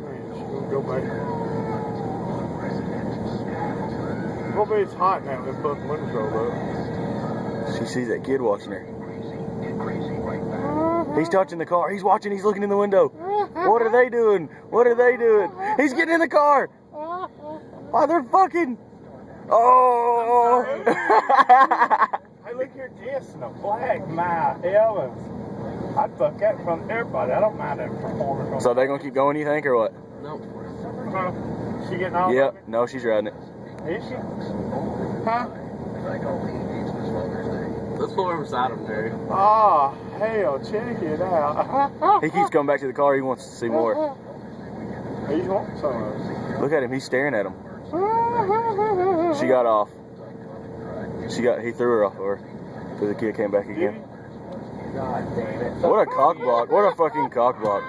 Man, she gonna go back. Probably it's hot now. This fucking windows rolled up. She sees that kid watching her. He's touching the car. He's watching. He's looking in the window. What are they doing? What are they doing? He's getting in the car. Why they're fucking. Oh. Hey, look here, Jason, a flag, my Evans. I'd fuck that in front of everybody. I don't mind that performing. So they gonna keep going, you think, or what? Nope. She getting off? Yep. No, she's riding it. Is she? Huh? Let's pull over beside him, Terry. Oh, hell, check it out. He keeps coming back to the car. He wants to see more. He's wanting some of it. Look at him. He's staring at him. She got off. He threw her off of her. So the kid came back again. God damn it. What a cock block. What a fucking cock block.